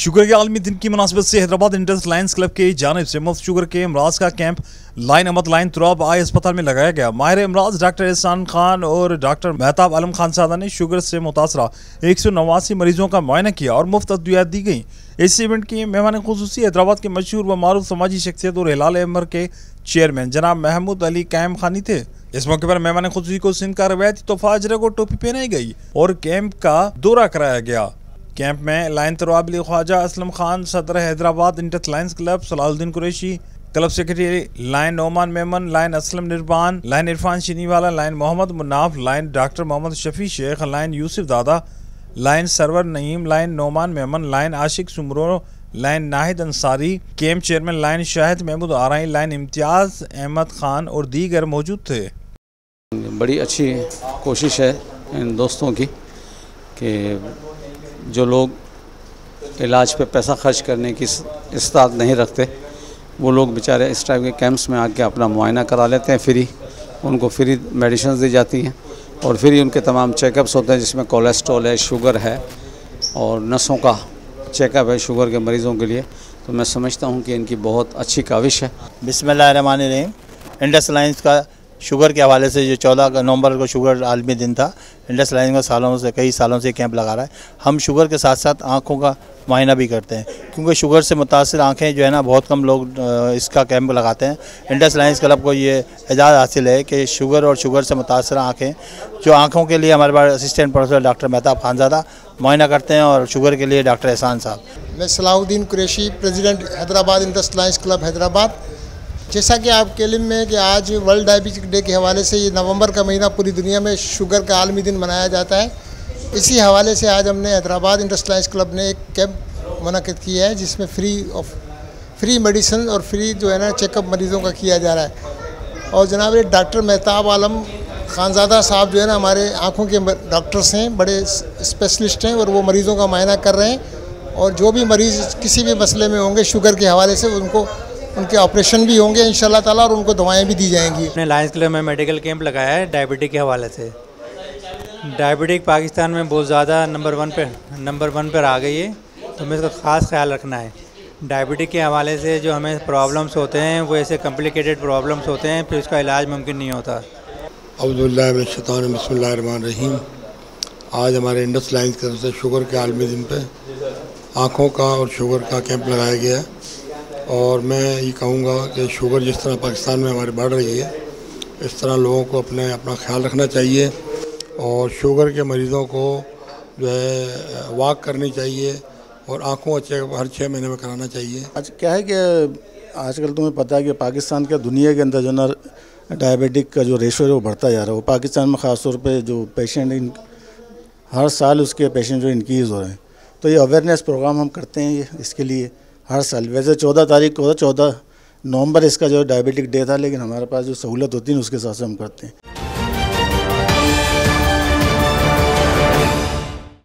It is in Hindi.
शुगर के आलमी दिन की मुनासिबत से हैदराबाद इंडस लायंस क्लब की जानिब से मुफ्त शुगर के अमराज का camp line Ahmad line Turab आई अस्पताल में लगाया गया। माहिर अमराज डॉक्टर एहसान खान और डॉक्टर मेहताब आलम खान सादा ने शुगर से मुतासरा 189 मरीजों का मुआयना किया और मुफ्त अद्वियात दी गई। इस इवेंट की मेहमान खुसूसी हैदराबाद के मशहूर व मारूफ समाजी शख्सियत और हिलाल अमर के चेयरमैन जनाब महमूद अली कैम खानी थे। इस मौके पर मेहमान खुसूसी को सिंध का रवायती तोहफा अजरक और टोपी पहनाई गई और कैंप का दौरा कराया गया। कैंप में लाइन तराबली ख्वाजा असलम खान, सदर Hyderabad Indus Lions Club Salahuddin Qureshi, club secretary lion Noman Memon, lion Aslam Nirban, lion Irfan Shiniwala, lion Mohammad Munnaf, lion doctor Mohammad Shafi Sheikh, lion Yusuf Dada, lion Sarwar Naeem, lion Noman Memon, lion Ashiq Soomro, lion Nahid Ansari, camp chairman lion Shahid Mahmood Arain, lion Imtiaz Ahmed Khan और दीगर मौजूद थे। बड़ी अच्छी कोशिश है इन दोस्तों की कि जो लोग इलाज पे पैसा खर्च करने की इस्तात नहीं रखते वो लोग बेचारे इस टाइप के कैंप्स में आके अपना मुआयना करा लेते हैं फ्री। उनको फ्री मेडिसिन दी जाती हैं और फ्री उनके तमाम चेकअप्स होते हैं जिसमें कोलेस्ट्रॉल है, शुगर है और नसों का चेकअप है शुगर के मरीज़ों के लिए। तो मैं समझता हूँ कि इनकी बहुत अच्छी काविश है। बिस्मिल्लाहिर्रहमानिर्रहीम। इंडस लायंस का शुगर के हवाले से जो 14 नवंबर को शुगर आलमी दिन था, इंडस लायंस का कई सालों से कैंप लगा रहा है। हम शुगर के साथ साथ आँखों का मुआयना भी करते हैं क्योंकि शुगर से मुतासिर आँखें जो है ना बहुत कम लोग इसका कैंप लगाते हैं। इंडस लायंस क्लब को ये एजाज़ हासिल है कि शुगर और शुगर से मुतासिर आँखें जो आँखों के लिए हमारे पास assistant professor doctor Mehtab Khanzada मुआयना करते हैं और शुगर के लिए डॉक्टर एहसान साहब। मैं Salahuddin Qureshi, president Hyderabad Indus Lions club Hyderabad. जैसा कि आपके इल्म में है कि आज वर्ल्ड डायबिटिक डे के हवाले से ये नवंबर का महीना पूरी दुनिया में शुगर का आलमी दिन मनाया जाता है। इसी हवाले से आज हमने हैदराबाद इंडस लायंस क्लब ने एक कैंप मुनक़िद किया है जिसमें फ्री मेडिसिन और फ्री जो है ना चेकअप मरीज़ों का किया जा रहा है। और जनाब डॉक्टर मेहताब आलम खानजादा साहब जो है ना हमारे आँखों के डॉक्टर्स हैं, बड़े स्पेशलिस्ट हैं और वो मरीज़ों का मुआयना कर रहे हैं। और जो भी मरीज़ किसी भी मसले में होंगे शुगर के हवाले से उनके ऑपरेशन भी होंगे इंशाल्लाह ताला और उनको दवाएं भी दी जाएंगी। अपने लायंस क्लब में मेडिकल कैंप लगाया है डायबिटिक के हवाले से। डायबिटिक पाकिस्तान में बहुत ज़्यादा नंबर वन पर आ गई है, तो हमें इसका ख़ास ख्याल रखना है। डायबिटिक के हवाले से जो हमें प्रॉब्लम्स होते हैं वो ऐसे कॉम्प्लिकेटेड प्रॉब्लम्स होते हैं, फिर उसका इलाज मुमकिन नहीं होता। औज़ुबिल्लाहि मिनश्शैतानिर बिस्मिल्लाहिर्रहमानिर्रहीम। आज हमारे इंडस लायंस की तरफ से शुगर के आलमी दिन पे आँखों का और शुगर का कैंप लगाया गया है। और मैं ये कहूँगा कि शुगर जिस तरह पाकिस्तान में हमारी बढ़ रही है इस तरह लोगों को अपना ख्याल रखना चाहिए और शुगर के मरीज़ों को जो है वॉक करनी चाहिए और आँखों चेक हर 6 महीने में कराना चाहिए। आज क्या है कि आजकल तुम्हें पता है कि पाकिस्तान के दुनिया के अंदर जो ना डायबिटिक का जो रेशो है वो बढ़ता जा रहा है। वो पाकिस्तान में ख़ास तौर पे जो पेशेंट हर साल उसके पेशेंट जो इंक्रीज़ हो रहे हैं, तो ये अवेयरनेस प्रोग्राम हम करते हैं ये इसके लिए हर साल। वैसे 14 तारीख को 14 नवंबर इसका जो डायबिटिक डे था, लेकिन हमारे पास जो सहूलत होती है उसके हिसाब से हम करते हैं।